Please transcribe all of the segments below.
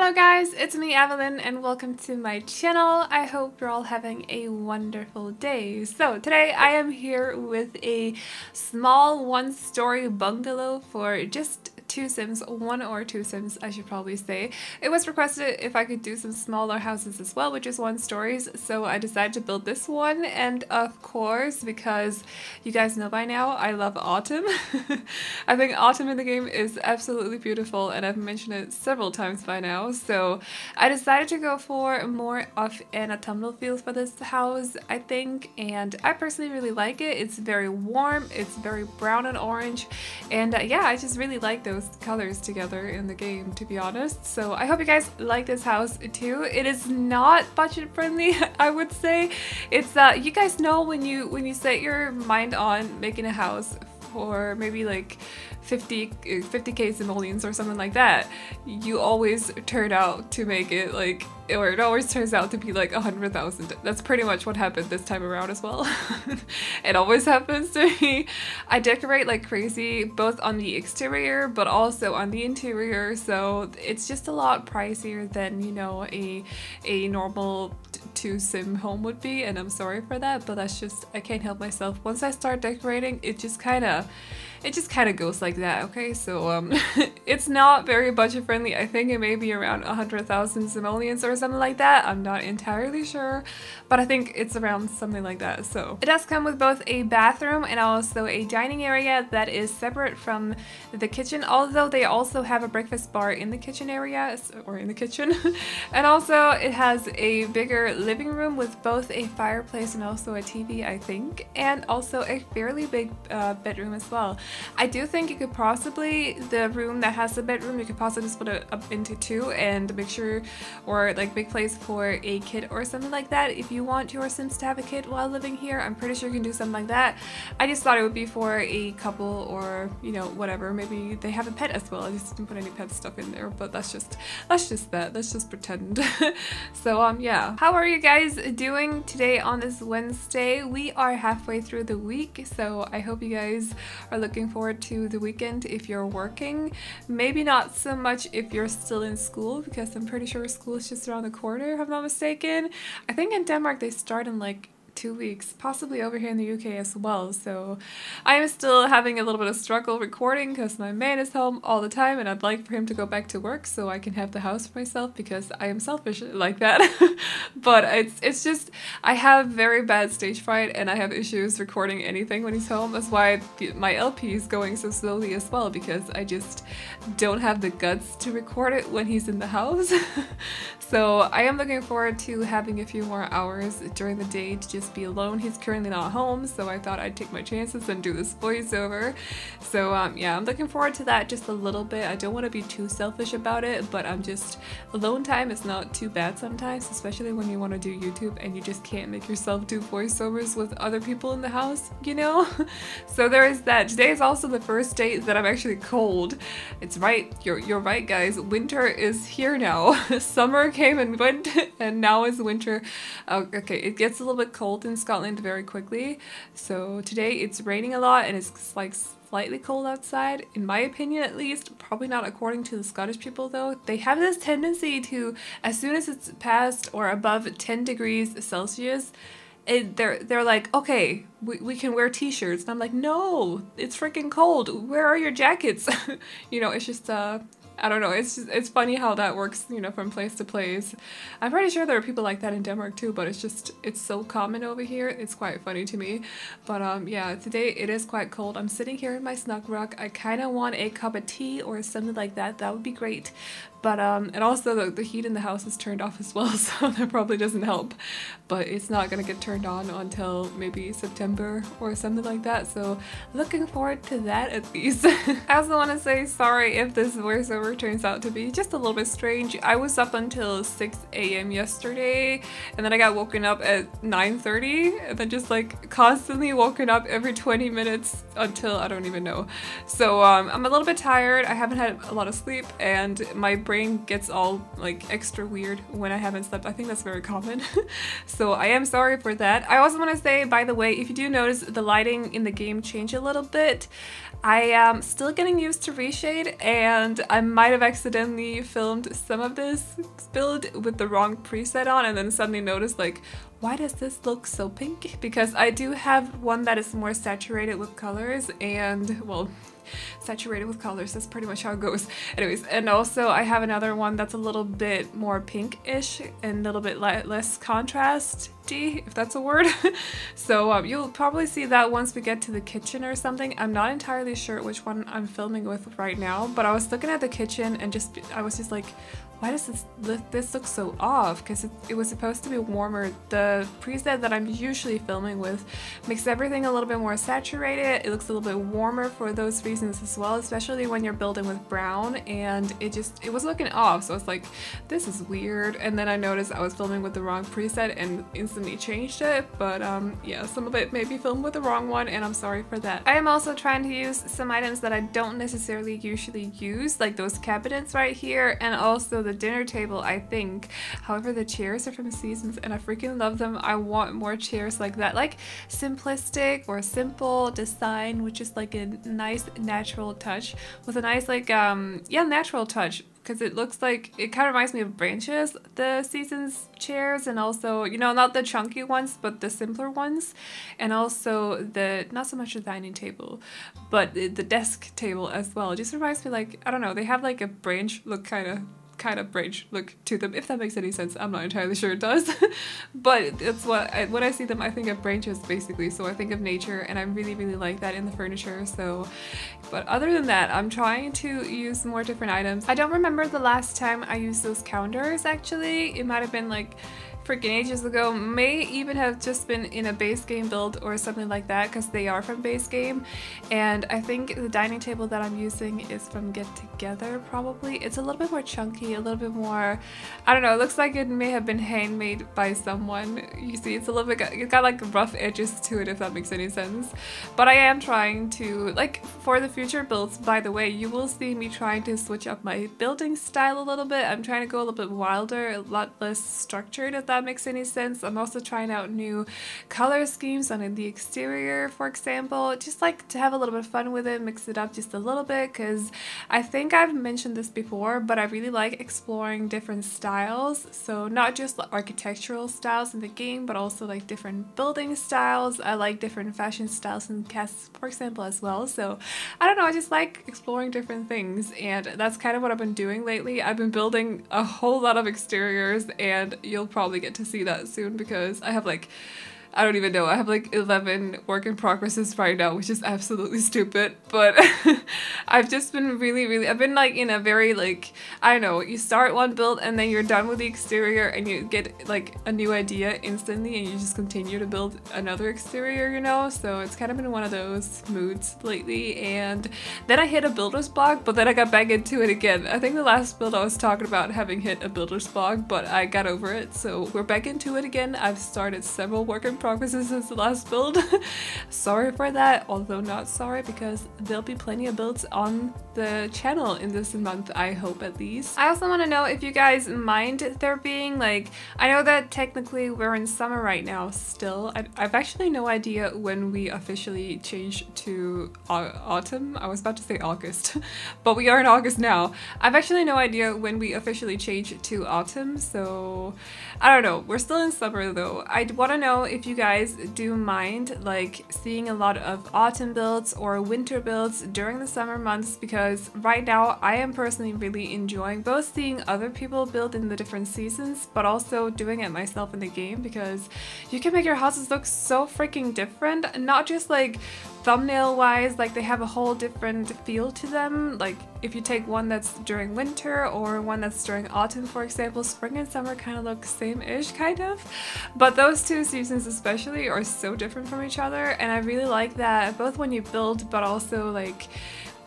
Hello guys, it's me Aveline and welcome to my channel. I hope you're all having a wonderful day. So today I am here with a small one-story bungalow for just 2 Sims, 1 or 2 Sims I should probably say. It was requested if I could do some smaller houses as well, which is 1 stories, so I decided to build this one. And of course, because you guys know by now, I love autumn. I think autumn in the game is absolutely beautiful and I've mentioned it several times by now, so I decided to go for more of an autumnal feel for this house, I think, and I personally really like it. It's very warm, it's very brown and orange, and yeah, I just really like those colors together in the game, to be honest. So I hope you guys like this house too. It is not budget friendly, I would say. It's you guys know when you set your mind on making a house for maybe like 50k simoleons or something like that, you always turn out to make it like, or it always turns out to be like 100,000. That's pretty much what happened this time around as well. It always happens to me. I decorate like crazy, both on the exterior but also on the interior, so it's just a lot pricier than, you know, a normal 2 sim home would be, and I'm sorry for that, but that's just, I can't help myself. Once I start decorating, it just kind of goes like that, okay? So it's not very budget friendly. I think it may be around 100,000 simoleons or something like that. I'm not entirely sure, but I think it's around something like that. So it does come with both a bathroom and also a dining area that is separate from the kitchen, although they also have a breakfast bar in the kitchen area, or in the kitchen. And also it has a bigger living room with both a fireplace and also a TV, I think, and also a fairly big bedroom as well. I do think you could possibly, the room that has the bedroom, you could possibly split it up into 2 and make sure, or like make place for a kid or something like that. If you want your Sims to have a kid while living here, I'm pretty sure you can do something like that. I just thought it would be for a couple, or, you know, whatever. Maybe they have a pet as well. I just didn't put any pet stuff in there, but that's just pretend. So yeah. How are you guys doing today on this Wednesday? We are halfway through the week, so I hope you guys are looking forward to the weekend if you're working. Maybe not so much if you're still in school, because I'm pretty sure school is just around the corner, if I'm not mistaken. I think in Denmark they start in like 2 weeks, possibly over here in the UK as well. So I am still having a little bit of struggle recording because my man is home all the time and I'd like for him to go back to work so I can have the house for myself, because I am selfish like that. But it's just, I have very bad stage fright and I have issues recording anything when he's home. That's why my LP is going so slowly as well, because I just don't have the guts to record it when he's in the house. So I am looking forward to having a few more hours during the day to just be alone. He's currently not home, so I thought I'd take my chances and do this voiceover. So yeah, I'm looking forward to that just a little bit. I don't want to be too selfish about it, but I'm just, alone time is not too bad sometimes, especially when you want to do YouTube and you just can't make yourself do voiceovers with other people in the house, you know? So there is that. Today is also the first day that I'm actually cold. It's right, you're right guys, winter is here now. Summer came and went and now is winter. Okay, it gets a little bit cold in Scotland very quickly. So today it's raining a lot and it's like slightly cold outside, in my opinion at least. Probably not according to the Scottish people though. They have this tendency to, as soon as it's past or above 10 degrees Celsius, they're like, okay, we can wear t-shirts. And I'm like, no, it's freaking cold. Where are your jackets? You know, it's just I don't know, it's funny how that works, you know, from place to place. I'm pretty sure there are people like that in Denmark too, but it's so common over here. It's quite funny to me. But yeah, today it is quite cold. I'm sitting here in my snug rock. I kind of want a cup of tea or something like that. That would be great. But and also the heat in the house is turned off as well, so that probably doesn't help. But it's not gonna get turned on until maybe September or something like that, so looking forward to that at least. I also want to say sorry if this voiceover turns out to be just a little bit strange. I was up until 6 AM yesterday, and then I got woken up at 9:30, and then just like constantly woken up every 20 minutes until I don't even know. So I'm a little bit tired. I haven't had a lot of sleep, and my brain gets all like extra weird when I haven't slept. I think that's very common. So I am sorry for that. I also want to say, by the way, if you do notice the lighting in the game change a little bit, I am still getting used to reshade, and I might have accidentally filmed some of this build with the wrong preset on and then suddenly noticed like, why does this look so pink? Because I do have one that is more saturated with colors, and well, saturated with colors, that's pretty much how it goes. Anyways, and also I have another one that's a little bit more pink-ish and a little bit less contrast-y, if that's a word. So you'll probably see that once we get to the kitchen or something. I'm not entirely sure which one I'm filming with right now, but I was looking at the kitchen and I was just like, why does this look so off? Because it was supposed to be warmer. The preset that I'm usually filming with makes everything a little bit more saturated. It looks a little bit warmer for those reasons as well, especially when you're building with brown, and it was looking off. So I was like, this is weird. And then I noticed I was filming with the wrong preset and instantly changed it. But yeah, some of it may be filmed with the wrong one, and I'm sorry for that. I am also trying to use some items that I don't necessarily usually use, like those cabinets right here, and also the dinner table, I think. However, the chairs are from Seasons and I freaking love them. I want more chairs like that, like simplistic or simple design, which is like a nice natural touch with a nice like yeah, natural touch, because it looks like it kind of reminds me of Branches, the Seasons chairs, and also, you know, not the chunky ones but the simpler ones, and also the not so much the dining table but the desk table as well. It just reminds me, like, I don't know, they have like a branch look, kind of branch look to them, if that makes any sense. I'm not entirely sure it does. But it's when I see them, I think of branches basically, so I think of nature, and I really like that in the furniture. So, but other than that, I'm trying to use more different items. I don't remember the last time I used those counters actually. It might have been like freaking ages ago, may even have just been in a base game build or something like that, because they are from base game. And I think the dining table that I'm using is from Get Together probably. It's a little bit more chunky, a little bit more, I don't know, it looks like it may have been handmade by someone. You see, it's a little bit, it's got like rough edges to it, if that makes any sense. But I am trying to, like, for the future builds, by the way, you will see me trying to switch up my building style a little bit. I'm trying to go a little bit wilder, a lot less structured, if that makes any sense. I'm also trying out new color schemes on the exterior, for example, just like to have a little bit of fun with it, mix it up just a little bit, because I think I've mentioned this before, but I really like exploring different styles. So not just architectural styles in the game, but also like different building styles. I like different fashion styles and casts, for example, as well. So I don't know, I just like exploring different things, and that's kind of what I've been doing lately. I've been building a whole lot of exteriors, and you'll probably get to see that soon, because I have like, I don't even know, I have like 11 work in progresses right now, which is absolutely stupid, but I've just been I've been like in a very like, I don't know, you start one build and then you're done with the exterior and you get like a new idea instantly and you just continue to build another exterior, you know? So it's kind of been one of those moods lately, and then I hit a builder's block, but then I got back into it again. I think the last build I was talking about having hit a builder's block, but I got over it, so we're back into it again. I've started several work in progresses since the last build. Sorry for that, although not sorry, because there'll be plenty of builds on the channel in this month, I hope, at least. I also want to know if you guys mind there being like, I know that technically we're in summer right now still. I've actually no idea when we officially change to autumn. I was about to say August, but we are in August now. I've actually no idea when we officially change to autumn, so I don't know. We're still in summer though. I'd want to know if you guys do mind like seeing a lot of autumn builds or winter builds during the summer months, because right now I am personally really enjoying both seeing other people build in the different seasons, but also doing it myself in the game, because you can make your houses look so freaking different, not just like thumbnail wise, like they have a whole different feel to them. Like if you take one that's during winter or one that's during autumn, for example, spring and summer kind of look same-ish kind of, but those two seasons especially are so different from each other, and I really like that, both when you build but also like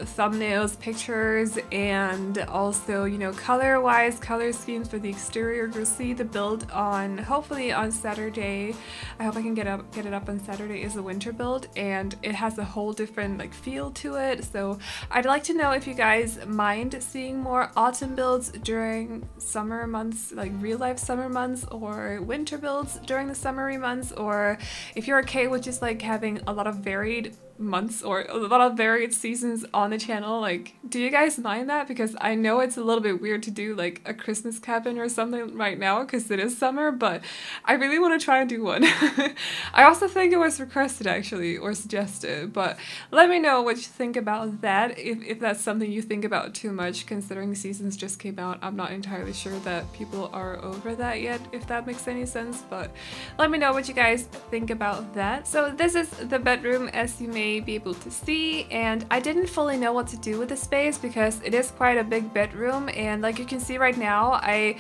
thumbnails, pictures, and also, you know, color-wise, color schemes for the exterior. You'll see the build on, hopefully on Saturday. I hope I can get it up on Saturday. Is a winter build, and it has a whole different like feel to it. So I'd like to know if you guys mind seeing more autumn builds during summer months, like real life summer months, or winter builds during the summery months, or if you're okay with just like having a lot of varied months or a lot of varied seasons on the channel. Like, do you guys mind that? Because I know it's a little bit weird to do like a Christmas cabin or something right now because it is summer, but I really want to try and do one. I also think it was requested actually, or suggested, but let me know what you think about that, if that's something you think about too much considering seasons just came out. I'm not entirely sure that people are over that yet, if that makes any sense, but let me know what you guys think about that. So this is the bedroom, as you may be able to see, and I didn't fully know what to do with the space because it is quite a big bedroom, and like you can see right now, I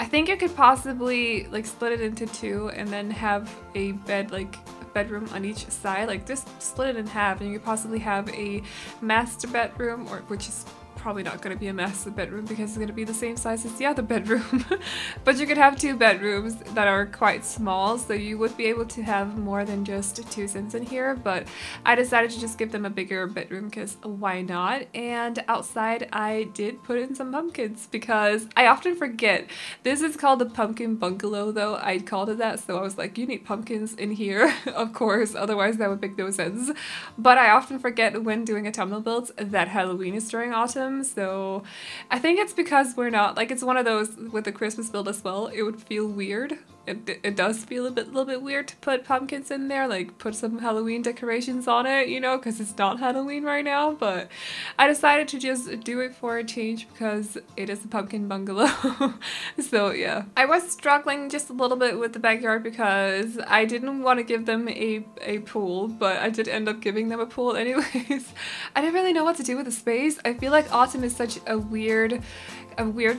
think you could possibly like split it into two and then have a bedroom on each side, like just split it in half, and you could possibly have a master bedroom, or which is probably not going to be a master bedroom because it's going to be the same size as the other bedroom. But you could have two bedrooms that are quite small, so you would be able to have more than just two Sims in here, but I decided to just give them a bigger bedroom because why not? And outside I did put in some pumpkins because I often forget. This is called the pumpkin bungalow though, I called it that, so I was like, you need pumpkins in here, of course, otherwise that would make no sense. But I often forget when doing autumnal builds that Halloween is during autumn. So I think it's because we're not, like, it's one of those with the Christmas build as well, it would feel weird. It does feel a little bit weird to put pumpkins in there, like put some Halloween decorations on it, you know, because it's not Halloween right now, but I decided to just do it for a change because it is a pumpkin bungalow. So yeah, I was struggling just a little bit with the backyard because I didn't want to give them a pool, but I did end up giving them a pool anyways. I didn't really know what to do with the space. I feel like autumn is such a weird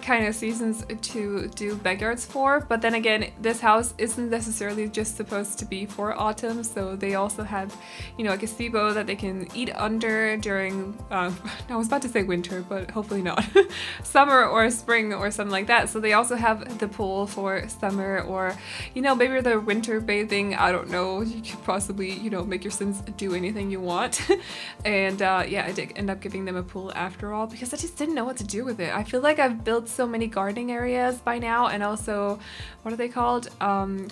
kind of seasons to do backyards for, but then again, this house isn't necessarily just supposed to be for autumn, so they also have, you know, a gazebo that they can eat under during, I was about to say winter, but hopefully not, summer or spring or something like that. So they also have the pool for summer, or, you know, maybe the winter bathing, I don't know, you could possibly, you know, make your Sims do anything you want. And yeah, I did end up giving them a pool after all because I just didn't know what to do with it. I feel like I've built so many gardening areas by now, and also, what are they called?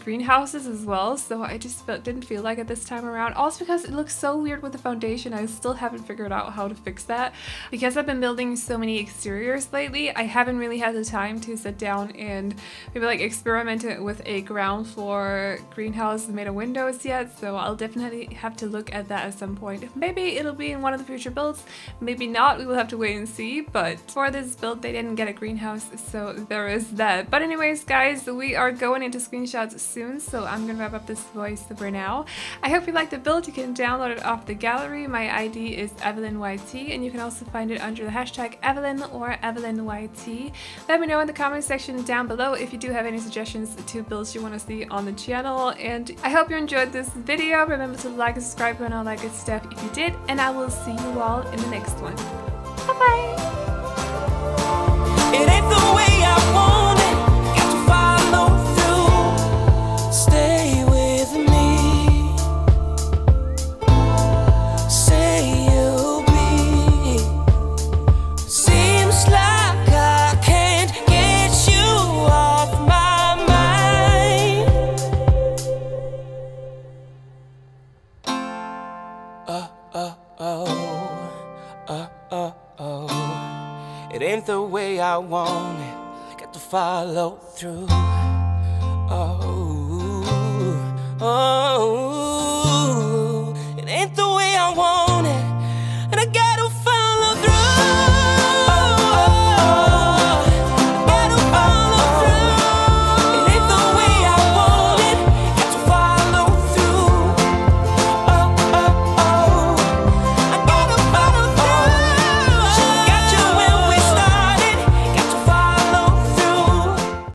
Greenhouses as well, so I just didn't feel like it this time around. Also because it looks so weird with the foundation. I still haven't figured out how to fix that. Because I've been building so many exteriors lately, I haven't really had the time to sit down and maybe like experiment with a ground floor greenhouse made of windows yet, so I'll definitely have to look at that at some point. Maybe it'll be in one of the future builds, maybe not, we will have to wait and see, but for this build they didn't get a greenhouse, so there is that. But anyways guys, we are going into screenshots soon, so I'm gonna wrap up this voiceover now. I hope you liked the build. You can download it off the gallery. My ID is AvelineYT, and you can also find it under the hashtag Aveline or AvelineYT. Let me know in the comment section down below if you do have any suggestions to builds you want to see on the channel, and I hope you enjoyed this video. Remember to like and subscribe and all that good stuff if you did, and I will see you all in the next one. Bye bye! It ain't the way I want it, got to follow through. Stay with me, say you'll be. Seems like I can't get you off my mind. It ain't the way I want it, got to follow through. Oh, oh.